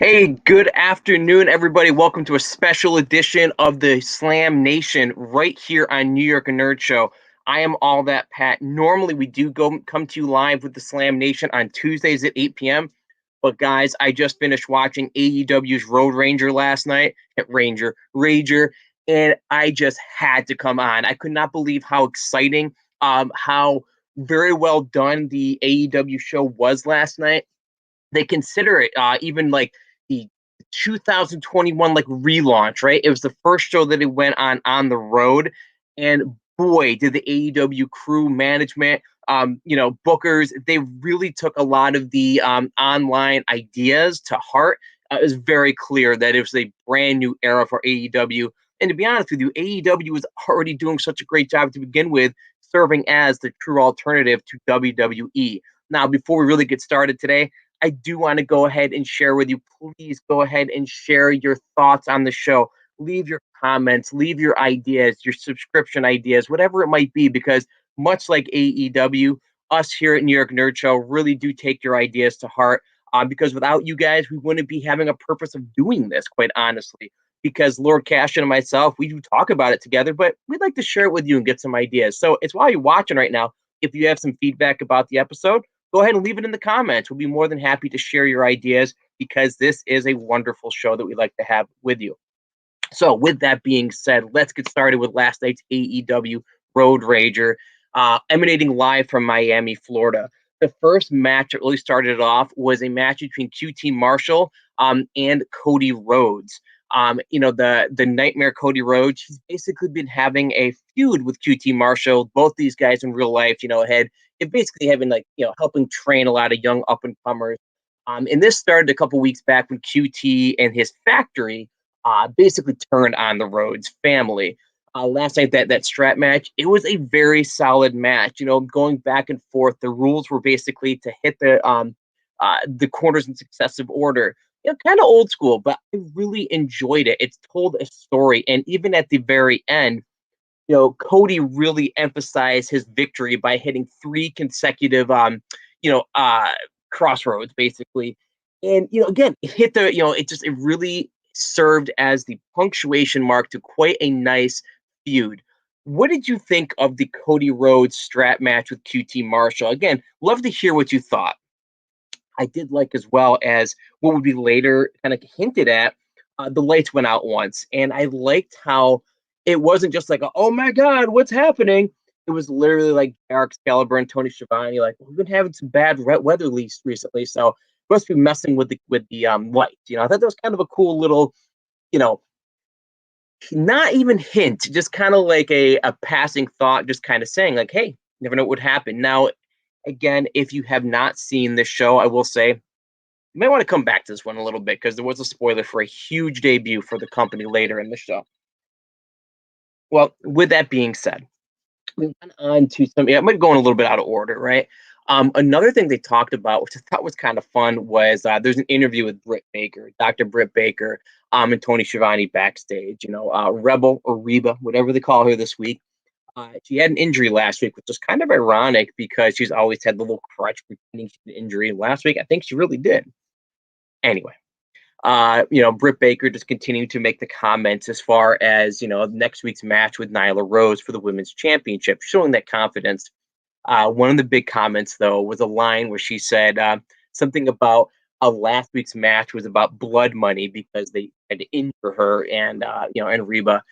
Hey, good afternoon, everybody. Welcome to a special edition of the SlamNation right here on New York Nerd Show. I am AllThatPat. Normally, we do come to you live with the SlamNation on Tuesdays at 8 p.m. But guys, I just finished watching AEW's Road Ranger last night at Rager, and I just had to come on. I could not believe how exciting, how very well done the AEW show was last night. They consider it even like the 2021 like relaunch, right? It was the first show that it went on the road, and boy, did the AEW crew management, bookers, they really took a lot of the online ideas to heart. It was very clear that it was a brand new era for AEW. And to be honest with you, AEW was already doing such a great job to begin with, serving as the true alternative to WWE. Now, before we really get started today, I do want to go ahead and share with you. Please go ahead and share your thoughts on the show. Leave your comments, leave your ideas, your subscription ideas, whatever it might be, because much like AEW, us here at New York Nerd Show really do take your ideas to heart. Because without you guys, we wouldn't be having a purpose of doing this, quite honestly. Because Lord Cashin and myself, we do talk about it together, but we'd like to share it with you and get some ideas. So it's while you're watching right now, if you have some feedback about the episode, go ahead and leave it in the comments. We'll be more than happy to share your ideas because this is a wonderful show that we like to have with you. So with that being said, let's get started with last night's AEW Road Rager, emanating live from Miami, Florida. The first match that really started it off was a match between QT Marshall and Cody Rhodes. The Nightmare Cody Rhodes, he's basically been having a feud with QT Marshall. Both these guys in real life, had basically having helping train a lot of young up and comers. And this started a couple weeks back when QT and his factory basically turned on the Rhodes family. Last night, that strap match, it was a very solid match. Going back and forth, the rules were basically to hit the corners in successive order. Kind of old school, but I really enjoyed it. It's told a story, and even at the very end, Cody really emphasized his victory by hitting 3 consecutive, crossroads, basically. And, again, it hit it really served as the punctuation mark to quite a nice feud. What did you think of the Cody Rhodes strap match with QT Marshall? Again, love to hear what you thought. I did like, as well as what would be later kind of hinted at, the lights went out once. And I liked how it wasn't just like, oh my God, what's happening? It was literally like Eric Excalibur and Tony Schiavone, like, we've been having some bad weather leaks recently, so must be messing with the lights. I thought that was kind of a cool little, not even hint, just kind of like a passing thought, just kind of saying like, hey, never know what would happen. Now, again, if you have not seen this show, I will say you might want to come back to this one a little bit because there was a spoiler for a huge debut for the company later in the show. Well, with that being said, we went on to I might go in a little bit out of order, right? Another thing they talked about, which I thought was kind of fun, was there's an interview with Britt Baker, Dr. Britt Baker, and Tony Schiavone backstage. Rebel or Reba, whatever they call her this week. She had an injury last week, which was kind of ironic because she's always had the little crutch pretending she had an injury. Last week, I think she really did. Anyway, Britt Baker just continued to make the comments as far as, next week's match with Nyla Rose for the Women's Championship, showing that confidence. One of the big comments, though, was a line where she said something about last week's match was about blood money because they had to injure her and Reba.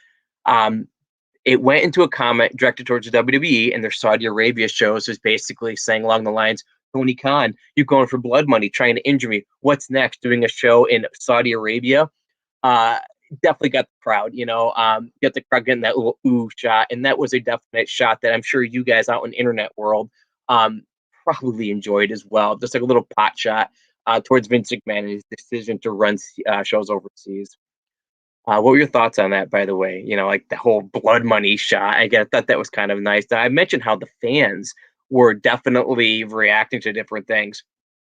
It went into a comment directed towards the WWE and their Saudi Arabia shows, was basically saying along the lines, Tony Khan, you're going for blood money, trying to injure me. What's next? Doing a show in Saudi Arabia? Definitely got the crowd, get the crowd getting that little ooh shot. And that was a definite shot that I'm sure you guys out in the internet world probably enjoyed as well. Just like a little pot shot. towards Vince McMahon and his decision to run shows overseas. What were your thoughts on that, by the way? Like the whole blood money shot. I thought that was kind of nice. I mentioned how the fans were definitely reacting to different things.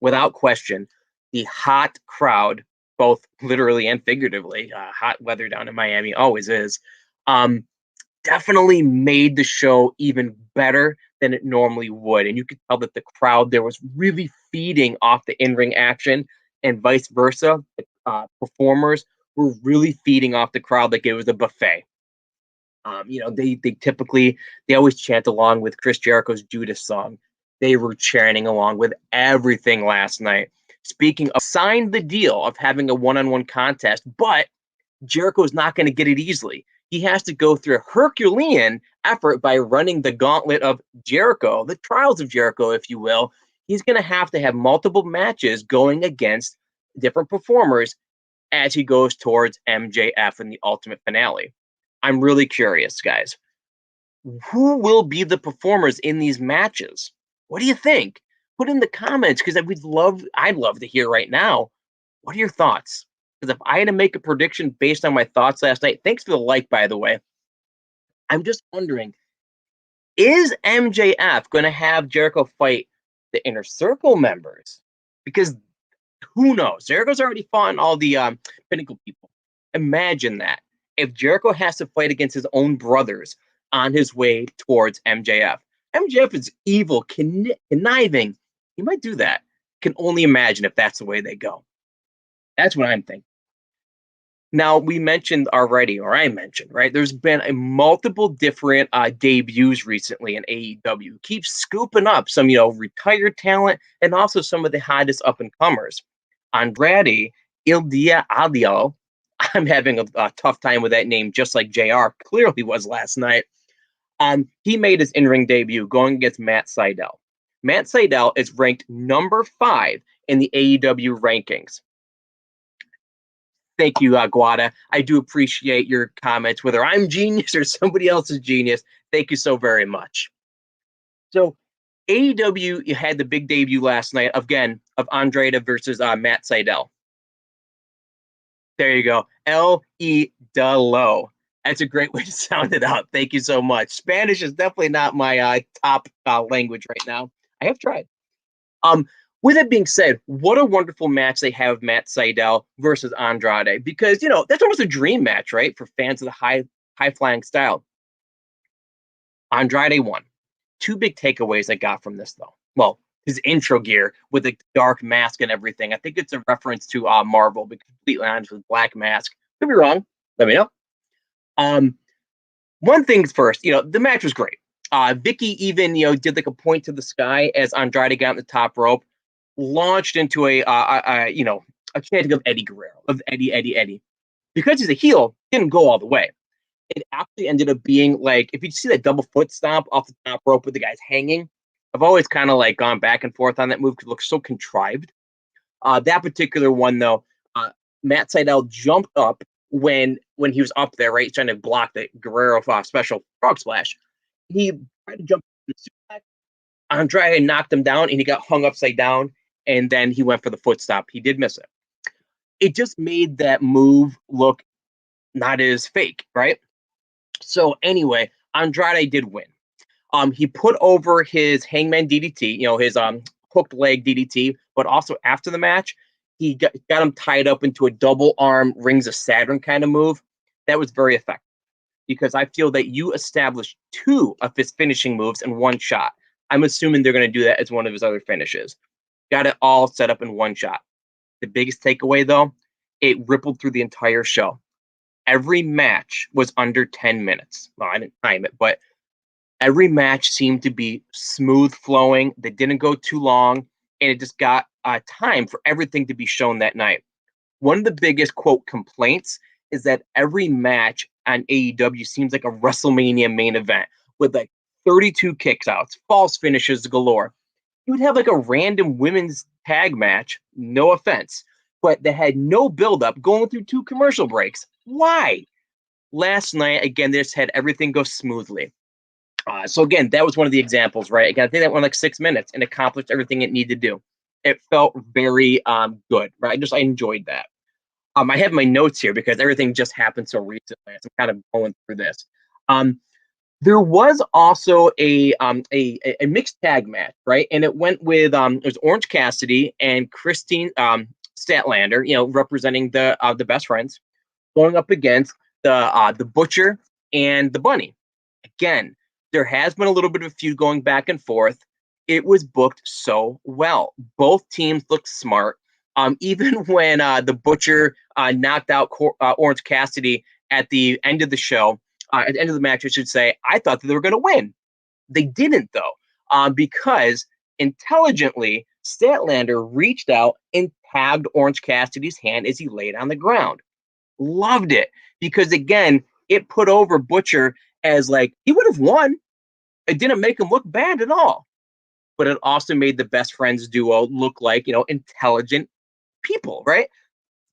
Without question, the hot crowd, both literally and figuratively, hot weather down in Miami always is, um, definitely made the show even better than it normally would. And you could tell that the crowd there was really feeding off the in-ring action, and vice versa. The performers were really feeding off the crowd like it was a buffet. They always chant along with Chris Jericho's Judas song. They were chanting along with everything last night. Speaking of, signed the deal of having a one-on-one contest, but Jericho's not going to get it easily. He has to go through a Herculean effort by running the gauntlet of Jericho, the trials of Jericho, if you will. He's going to have multiple matches going against different performers as he goes towards MJF in the ultimate finale. I'm really curious, guys. Who will be the performers in these matches? What do you think? Put in the comments because I'd love to hear right now. What are your thoughts? Because if I had to make a prediction based on my thoughts last night, thanks for the like, by the way. I'm just wondering, is MJF going to have Jericho fight the Inner Circle members? Because who knows? Jericho's already fought all the Pinnacle people. Imagine that. If Jericho has to fight against his own brothers on his way towards MJF. MJF is evil, conniving. He might do that. Can only imagine if that's the way they go. That's what I'm thinking. Now, we mentioned already, or I mentioned, right? There's been a multiple different debuts recently in AEW. Keep scooping up some, retired talent and also some of the hottest up-and-comers. Andrade Il Dia Adio, I'm having a tough time with that name, just like JR clearly was last night. He made his in-ring debut going against Matt Sydal. Matt Sydal is ranked number 5 in the AEW rankings. Thank you, Guada. I do appreciate your comments, whether I'm genius or somebody else is genius. Thank you so very much. So, AEW had the big debut last night, again, of Andrade versus Matt Sydal. There you go. L-E-Dalo. That's a great way to sound it out. Thank you so much. Spanish is definitely not my top language right now. I have tried. With that being said, what a wonderful match they have Matt Sydal versus Andrade, because that's almost a dream match, right, for fans of the high flying style. Andrade won. 2 big takeaways I got from this, though. Well, his intro gear with the dark mask and everything. I think it's a reference to Marvel, but completely honest, with black mask. Could be wrong. Let me know. One thing's first, the match was great. Vicky even, did like a point to the sky as Andrade got on the top rope, launched into a chanting of Eddie Guerrero, of Eddie. Because he's a heel, didn't go all the way. It actually ended up being like, if you see that double foot stomp off the top rope with the guys hanging, I've always kind of like gone back and forth on that move because it looks so contrived. That particular one, though, Matt Sydal jumped up when he was up there, right, trying to block the Guerrero special frog splash. He tried to jump in the suplex. Andrade knocked him down, and he got hung upside down, and then he went for the foot stop. He did miss it. It just made that move look not as fake, right? So anyway, Andrade did win. He put over his Hangman DDT, his hooked leg DDT, but also after the match, he got him tied up into a double arm Rings of Saturn kind of move. That was very effective because I feel that you established 2 of his finishing moves in one shot. I'm assuming they're going to do that as one of his other finishes. Got it all set up in one shot. The biggest takeaway, though, it rippled through the entire show. Every match was under 10 minutes. Well, I didn't time it, but every match seemed to be smooth flowing. They didn't go too long, and it just got time for everything to be shown that night. One of the biggest, quote, complaints is that every match on AEW seems like a WrestleMania main event with like 32 kickouts, false finishes galore. You would have like a random women's tag match, no offense, but they had no buildup going through 2 commercial breaks. Why? Last night, again, they just had everything go smoothly. So again, that was one of the examples, right? Again, I think that went like 6 minutes and accomplished everything it needed to do. It felt very good, right? I enjoyed that. I have my notes here because everything just happened so recently. So I'm kind of going through this. Um, there was also a mixed tag match, right? And it went with it was Orange Cassidy and Christine Statlander, representing the best friends, going up against the Butcher and the Bunny. Again, there has been a little bit of a feud going back and forth. It was booked so well. Both teams looked smart. Even when the Butcher knocked out Orange Cassidy at the end of the show, at the end of the match, I should say, I thought that they were going to win. They didn't, though, because intelligently, Statlander reached out and tagged Orange Cassidy's hand as he laid on the ground. Loved it because, again, it put over Butcher as like he would have won. It didn't make him look bad at all, but it also made the best friends duo look like, intelligent people, right?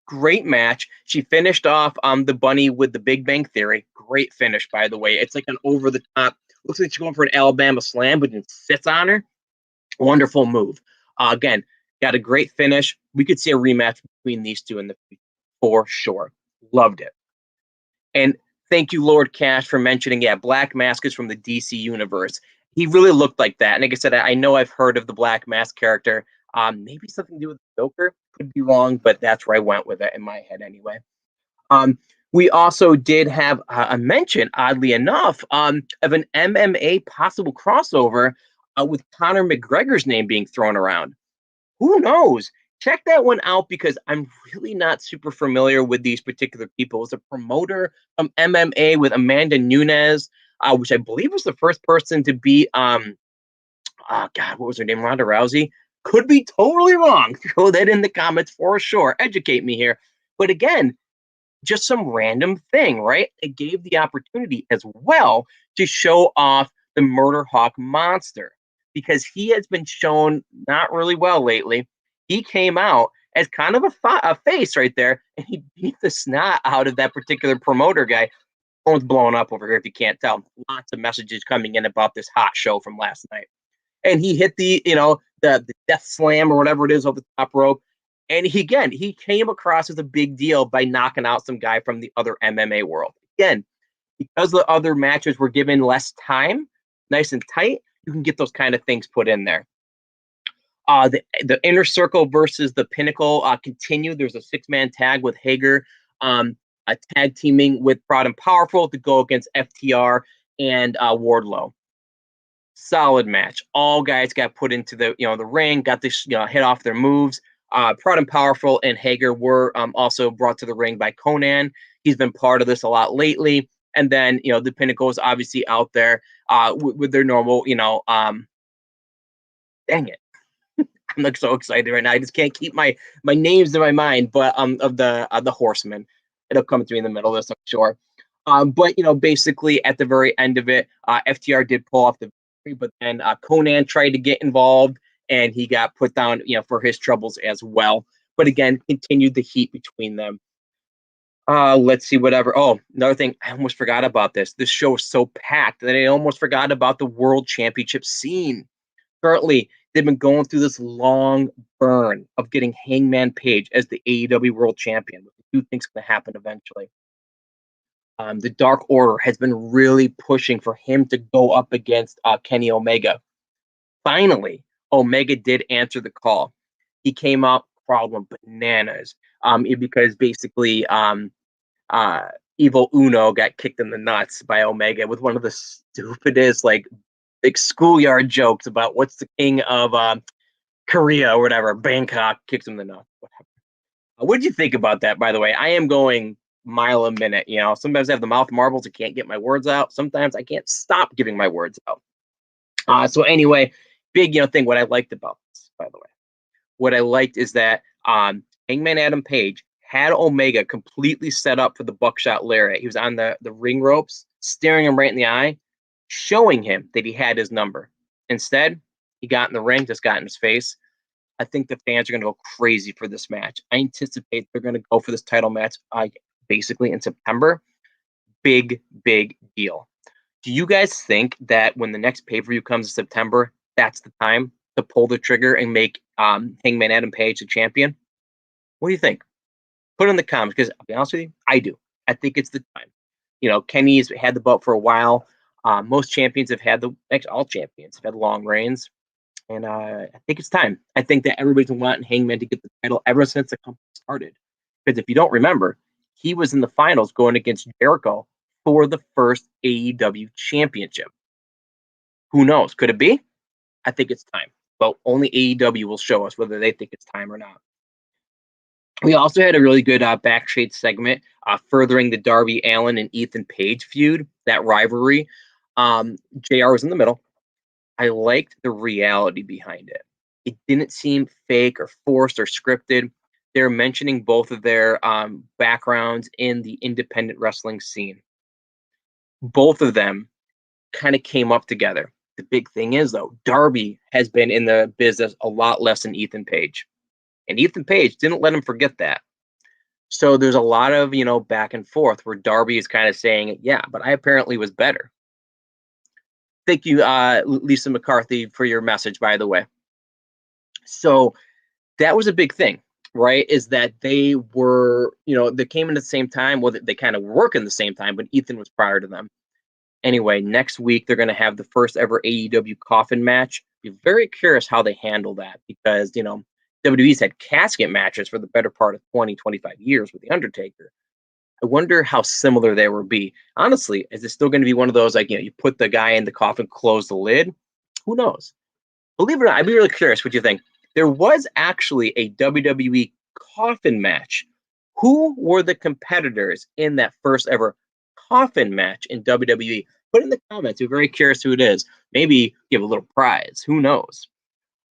Great match. She finished off the Bunny with the Big Bang Theory. Great finish, by the way. It's like an over the top. Looks like she's going for an Alabama slam, but it sits on her. Wonderful move. Again, got a great finish. We could see a rematch between these two in the future for sure. Loved it. And thank you, Lord Cash, for mentioning, Black Mask is from the DC universe. He really looked like that. And like I said, I know I've heard of the Black Mask character. Maybe something to do with the Joker. Could be wrong, but that's where I went with it in my head anyway. Um, we also did have a mention, oddly enough, of an MMA possible crossover with Conor McGregor's name being thrown around. Who knows? Check that one out because I'm really not super familiar with these particular people. It's a promoter from MMA with Amanda Nunes, which I believe was the first person to beat God, what was her name? Ronda Rousey. Could be totally wrong. Throw that in the comments for sure. Educate me here. But again, just some random thing, right? It gave the opportunity as well to show off the Murder Hawk monster because he has been shown not really well lately. He came out as kind of a face right there, and he beat the snot out of that particular promoter guy. Phone's blowing up over here if you can't tell. Lots of messages coming in about this hot show from last night. And he hit the death slam or whatever it is over the top rope. And he came across as a big deal by knocking out some guy from the other MMA world. Again, because the other matches were given less time, nice and tight, you can get those kind of things put in there. The Inner Circle versus the Pinnacle continued. There's a 6-man tag with Hager, a tag teaming with Proud and Powerful to go against FTR and Wardlow. Solid match. All guys got put into the ring, got this hit off their moves. Proud and Powerful and Hager were also brought to the ring by Conan. He's been part of this a lot lately. And then the Pinnacle is obviously out there with their normal dang it. I'm like so excited right now. I just can't keep my names in my mind, but of the Horsemen. It'll come to me in the middle of this, I'm sure. But basically at the very end of it, FTR did pull off the victory, but then Conan tried to get involved and he got put down, for his troubles as well. But again, continued the heat between them. Let's see, whatever. Oh, another thing, I almost forgot about this. This show is so packed that I almost forgot about the World Championship scene. Currently, they've been going through this long burn of getting Hangman Page as the AEW World Champion, which I do think is going to happen eventually. The Dark Order has been really pushing for him to go up against Kenny Omega. Finally, Omega did answer the call. He came out, crowd went bananas because basically Evil Uno got kicked in the nuts by Omega with one of the stupidest like schoolyard jokes about what's the king of Korea or whatever. Bangkok kicks him in the nuts. Whatever. What did you think about that, by the way? I am going mile a minute. Sometimes I have the mouth marbles. I can't get my words out. Sometimes I can't stop giving my words out. So anyway, big thing. What I liked about this, by the way, what I liked is that Hangman Adam Page had Omega completely set up for the buckshot lariat. He was on the ring ropes, staring him right in the eye, showing him that he had his number. Instead, he got in the ring, just got in his face. I think the fans are going to go crazy for this match. I anticipate they're going to go for this title match basically in September. Big, big deal. Do you guys think that when the next pay-per-view comes in September, that's the time to pull the trigger and make Hangman Adam Page, the champion. What do you think? Put it in the comments, because I'll be honest with you, I do. I think it's the time. Kenny's had the belt for a while. Most champions have had actually all champions have had long reigns. And I think it's time. I think that everybody's been wanting Hangman to get the title ever since the company started. Because if you don't remember, he was in the finals going against Jericho for the first AEW championship. Who knows? Could it be? I think it's time. But only AEW will show us whether they think it's time or not. We also had a really good backstage segment furthering the Darby Allin and Ethan Page feud, that rivalry. JR was in the middle. I liked the reality behind it. It didn't seem fake or forced or scripted. They're mentioning both of their backgrounds in the independent wrestling scene. Both of them kind of came up together. The big thing is, though, Darby has been in the business a lot less than Ethan Page. And Ethan Page didn't let him forget that. So there's a lot of, back and forth where Darby is kind of saying, yeah, but I apparently was better. Thank you, Lisa McCarthy, for your message, by the way. So that was a big thing, right? Is that they were, they came in at the same time. Well, they kind of work in the same time, but Ethan was prior to them. Anyway, next week, they're going to have the first ever AEW coffin match. Be very curious how they handle that, because, WWE's had casket matches for the better part of 20, 25 years with The Undertaker. I wonder how similar they will be. Honestly, is it still going to be one of those, you put the guy in the coffin, close the lid? Who knows? Believe it or not, I'd be really curious what you think. There was actually a WWE coffin match. Who were the competitors in that first ever coffin match in WWE? Put it in the comments. We're very curious who it is. Maybe give a little prize. Who knows?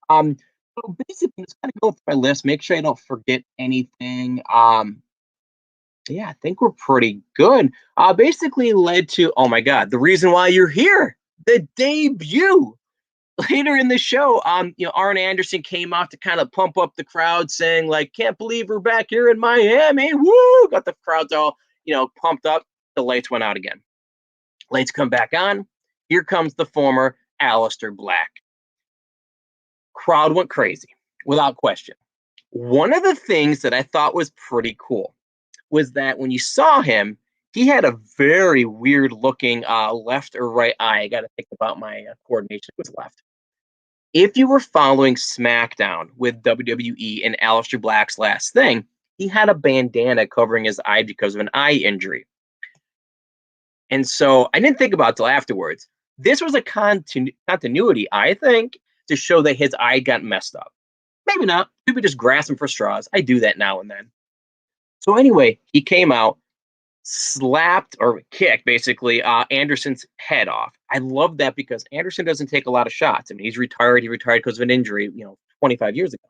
So basically, let's kind of go through my list. Make sure I don't forget anything. Yeah, I think we're pretty good. Basically led to, oh my God, the reason why you're here, the debut. Later in the show, Arn Anderson came out to kind of pump up the crowd, saying, like, can't believe we're back here in Miami. Woo! Got the crowds all, pumped up. The lights went out again. Lights come back on. Here comes the former Aleister Black. Crowd went crazy, without question. One of the things that I thought was pretty cool was that when you saw him, he had a very weird looking left or right eye. I got to think about my coordination. It was left. If you were following SmackDown with WWE and Aleister Black's last thing, he had a bandana covering his eye because of an eye injury. And so I didn't think about it till afterwards. This was a continuity, I think, to show that his eye got messed up. Maybe not. People just grasping for straws. I do that now and then. So anyway, he came out, slapped or kicked basically Anderson's head off. I love that because Anderson doesn't take a lot of shots. I mean, he's retired. He retired because of an injury, 25 years ago.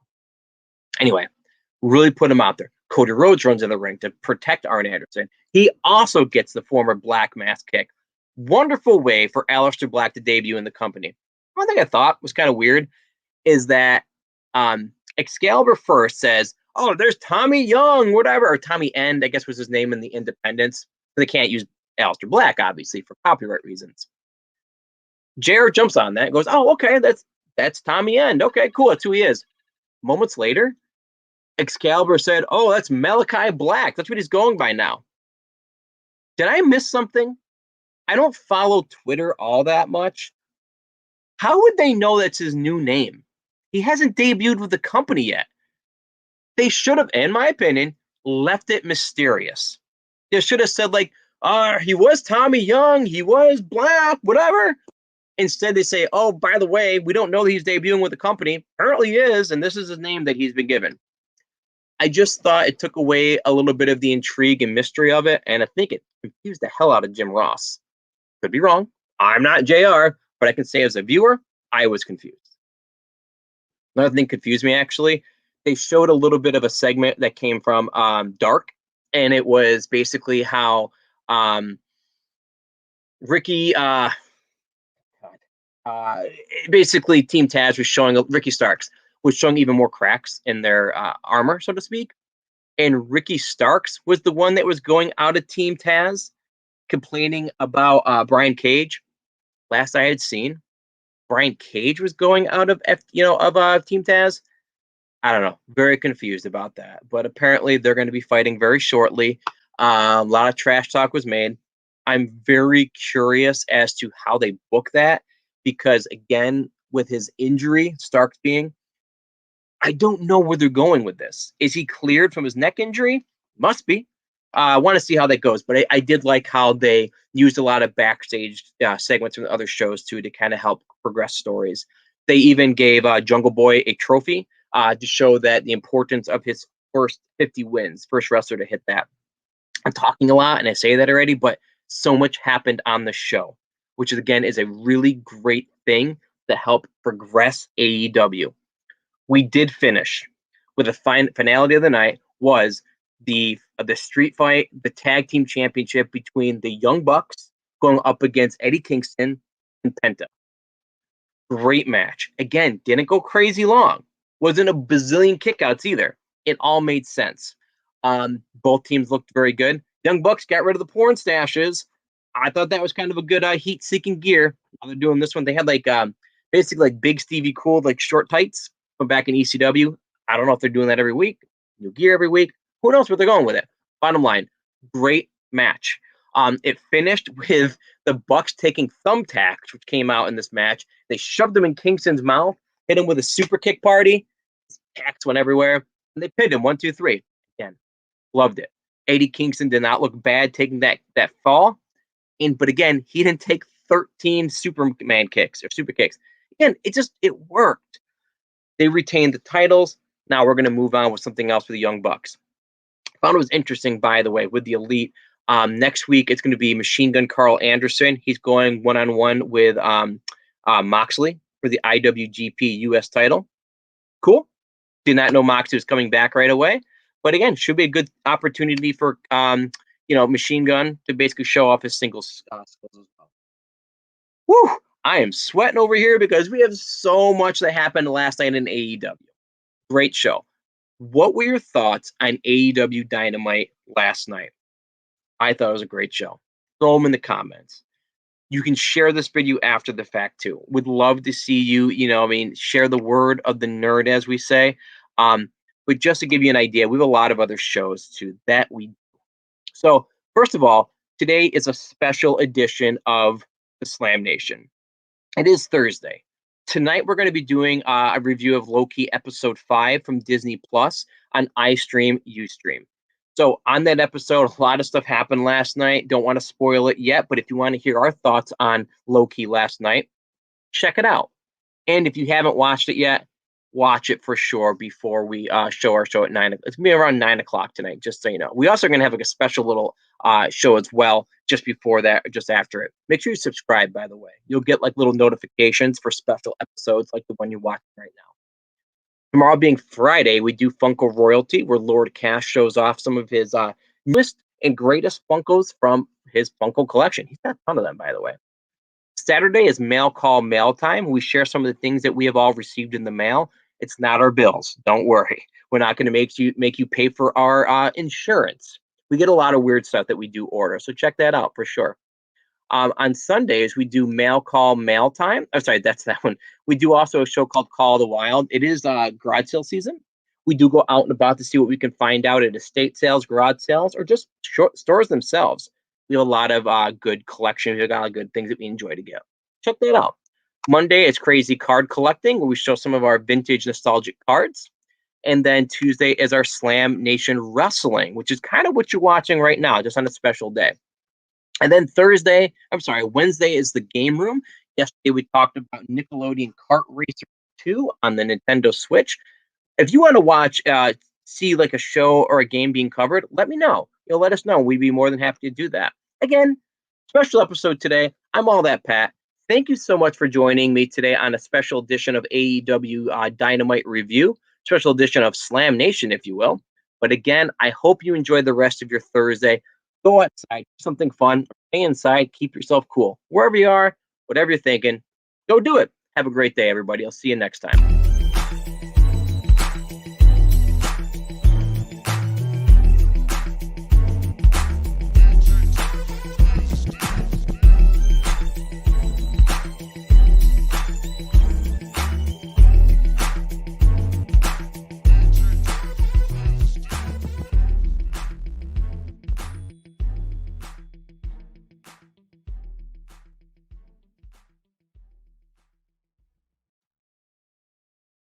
Anyway, really put him out there. Cody Rhodes runs in the ring to protect Arn Anderson. He also gets the former Black Mass kick. Wonderful way for Aleister Black to debut in the company. One thing I thought was kind of weird is that Excalibur first says, oh, there's Tommy Young, whatever, or Tommy End, I guess was his name in the Independents. They can't use Aleister Black, obviously, for copyright reasons. JR jumps on that and goes, oh, okay, that's Tommy End. Okay, cool, that's who he is. Moments later, Excalibur said, oh, that's Malachi Black. That's what he's going by now. Did I miss something? I don't follow Twitter all that much. How would they know that's his new name? He hasn't debuted with the company yet. They should have, in my opinion, left it mysterious. They should have said, like, he was Tommy Young, he was Black, whatever. Instead, they say, oh, by the way, we don't know that he's debuting with the company. Apparently he is, and this is his name that he's been given. I just thought it took away a little bit of the intrigue and mystery of it, and I think it confused the hell out of Jim Ross. Could be wrong. I'm not JR, but I can say as a viewer, I was confused. Another thing confused me, actually. They showed a little bit of a segment that came from Dark, and it was basically how Ricky, basically Team Taz was showing, Ricky Starks was showing even more cracks in their armor, so to speak. And Ricky Starks was the one that was going out of Team Taz, complaining about Brian Cage. Last I had seen, Brian Cage was going out of Team Taz. I don't know, very confused about that. But apparently, they're going to be fighting very shortly. A lot of trash talk was made. I'm very curious as to how they book that because, again, with his injury, Starks being, I don't know where they're going with this. Is he cleared from his neck injury? Must be. I want to see how that goes, but I did like how they used a lot of backstage segments from the other shows too to kind of help progress stories. They even gave Jungle Boy a trophy to show that the importance of his first 50 wins, first wrestler to hit that. I'm talking a lot and I say that already, but so much happened on the show, which is again is a really great thing to help progress AEW. We did finish with a finality of the night was the street fight, the tag team championship between the Young Bucks going up against Eddie Kingston and Penta. Great match. Again, didn't go crazy long. Wasn't a bazillion kickouts either. It all made sense. Both teams looked very good. Young Bucks got rid of the porn stashes. I thought that was kind of a good heat-seeking gear. While they're doing this one, they had like basically like big Stevie Cool like short tights from back in ECW. I don't know if they're doing that every week. New gear every week. Who knows where they're going with it? Bottom line, great match. It finished with the Bucks taking thumbtacks, which came out in this match. They shoved them in Kingston's mouth, hit him with a super kick party. Tacks went everywhere, and they pinned him 1, 2, 3. Again, loved it. Eddie Kingston did not look bad taking that fall, but again, he didn't take 13 Superman kicks or super kicks. Again, it worked. They retained the titles. Now we're going to move on with something else with the Young Bucks. I found it was interesting, by the way, with the Elite. Next week, it's going to be Machine Gun Carl Anderson. He's going one-on-one with Moxley for the IWGP US title. Cool. Did not know Moxley was coming back right away. But again, should be a good opportunity for Machine Gun to basically show off his singles skills as well. Woo! I am sweating over here because we have so much that happened last night in AEW. Great show. What were your thoughts on AEW Dynamite last night? I thought it was a great show. Throw them in the comments. You can share this video after the fact too. Would love to see you, share the word of the nerd, as we say. But just to give you an idea, we have a lot of other shows too that we do. So first of all, today is a special edition of the SlamNation. It is Thursday. Tonight we're going to be doing a review of Loki episode 5 from Disney Plus on iStream, Ustream. So on that episode, a lot of stuff happened last night. Don't want to spoil it yet, but if you want to hear our thoughts on Loki last night, check it out. And if you haven't watched it yet, watch it for sure before we show our show at 9. It's going to be around 9 o'clock tonight, just so you know. We also are going to have like a special little show as well just before that, just after it. Make sure you subscribe, by the way. You'll get like little notifications for special episodes like the one you're watching right now. Tomorrow being Friday, we do Funko Royalty, where Lord Cash shows off some of his newest and greatest Funkos from his Funko collection. He's got a ton of them, by the way. Saturday is Mail Call Mail Time. We share some of the things that we have all received in the mail. It's not our bills. Don't worry. We're not going to make you pay for our insurance. We get a lot of weird stuff that we do order, so check that out for sure. On Sundays, we do Mail Call Mail Time. Oh, sorry, that's that one. We do also a show called Call of the Wild. It is garage sale season. We do go out and about to see what we can find out at estate sales, garage sales, or just stores themselves. We have a lot of good collections. We have a lot of good things that we enjoy to get. Check that out. Monday is Crazy Card Collecting, where we show some of our vintage nostalgic cards. And then Tuesday is our SlamNation Wrestling, which is kind of what you're watching right now, just on a special day. And then Wednesday is the Game Room. Yesterday we talked about Nickelodeon Kart Racer 2 on the Nintendo Switch. If you want to watch, see like a show or a game being covered, let me know. Let us know. We'd be more than happy to do that. Again, special episode today. I'm AllThatPat. Thank you so much for joining me today on a special edition of AEW Dynamite Review, special edition of SlamNation, if you will. But again, I hope you enjoy the rest of your Thursday. Go outside, do something fun, stay inside, keep yourself cool. Wherever you are, whatever you're thinking, go do it. Have a great day, everybody. I'll see you next time.